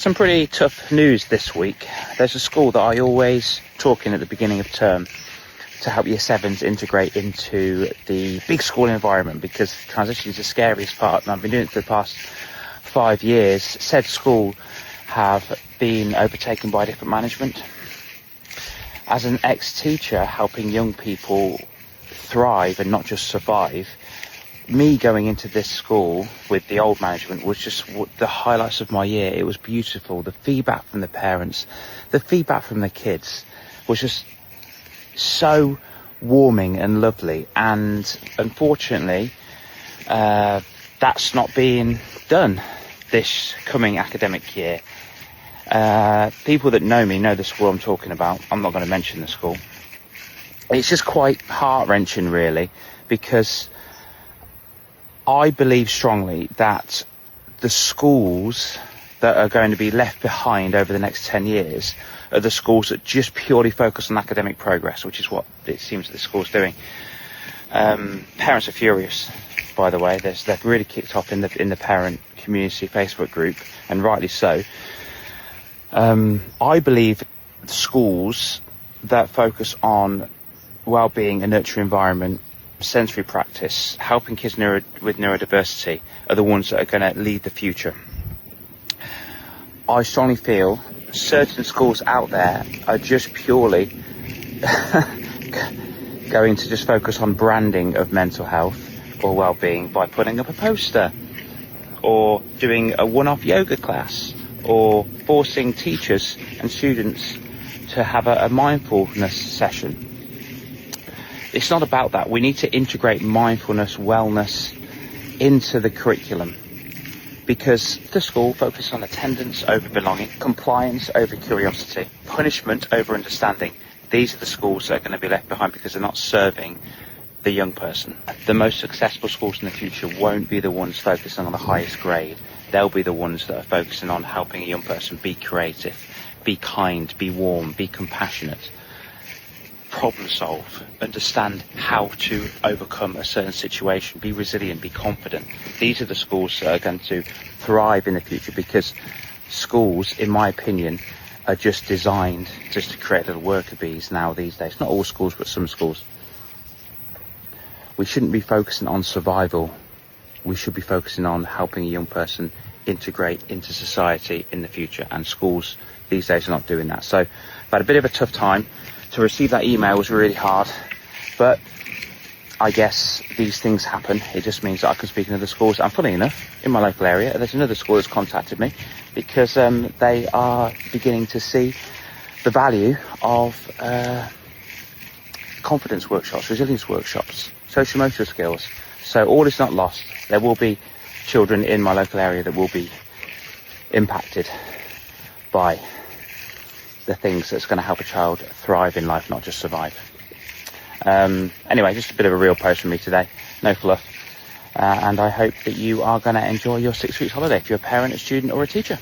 some pretty tough news this week. There's a school that I always talk in at the beginning of term to help year 7s integrate into the big school environment, because transition is the scariest part, and I've been doing it for the past 5 years. Said school have been overtaken by different management. As an ex-teacher helping young people thrive and not just survive, me going into this school with the old management was just the highlights of my year. It was beautiful. The feedback from the parents, the feedback from the kids was just so warming and lovely. And unfortunately, that's not being done this coming academic year. People that know me know the school I'm talking about. I'm not going to mention the school. It's just quite heart-wrenching, really, because I believe strongly that the schools that are going to be left behind over the next 10 years are the schools that just purely focus on academic progress, which is what it seems that the school's doing. Parents are furious, by the way. They've really kicked off in the parent community Facebook group, and rightly so. I believe the schools that focus on well-being, a nurturing environment, sensory practice, helping kids with neurodiversity are the ones that are going to lead the future. I strongly feel certain schools out there are just purely going to just focus on branding of mental health or well-being by putting up a poster or doing a one-off yoga class or forcing teachers and students to have a mindfulness session. It's not about that. We need to integrate mindfulness, wellness into the curriculum, because the school focuses on attendance over belonging, compliance over curiosity, punishment over understanding. These are the schools that are going to be left behind because they're not serving the young person. The most successful schools in the future won't be the ones focusing on the highest grade. They'll be the ones that are focusing on helping a young person be creative, be kind, be warm, be compassionate, problem solve, understand how to overcome a certain situation, be resilient, be confident. These are the schools that are going to thrive in the future, because schools, in my opinion, are just designed just to create little worker bees now these days. Not all schools, but some schools. We shouldn't be focusing on survival. We should be focusing on helping a young person integrate into society in the future, and schools these days are not doing that. So I've had a bit of a tough time. To receive that email was really hard, but I guess these things happen. It just means that I can speak in other schools. And funny enough, in my local area, there's another school that's contacted me because they are beginning to see the value of confidence workshops, resilience workshops, social motor skills. So all is not lost. There will be children in my local area that will be impacted by the things that's going to help a child thrive in life, not just survive. Anyway, just a bit of a real post from me today, no fluff, and I hope that you are going to enjoy your 6 weeks holiday if you're a parent, a student or a teacher.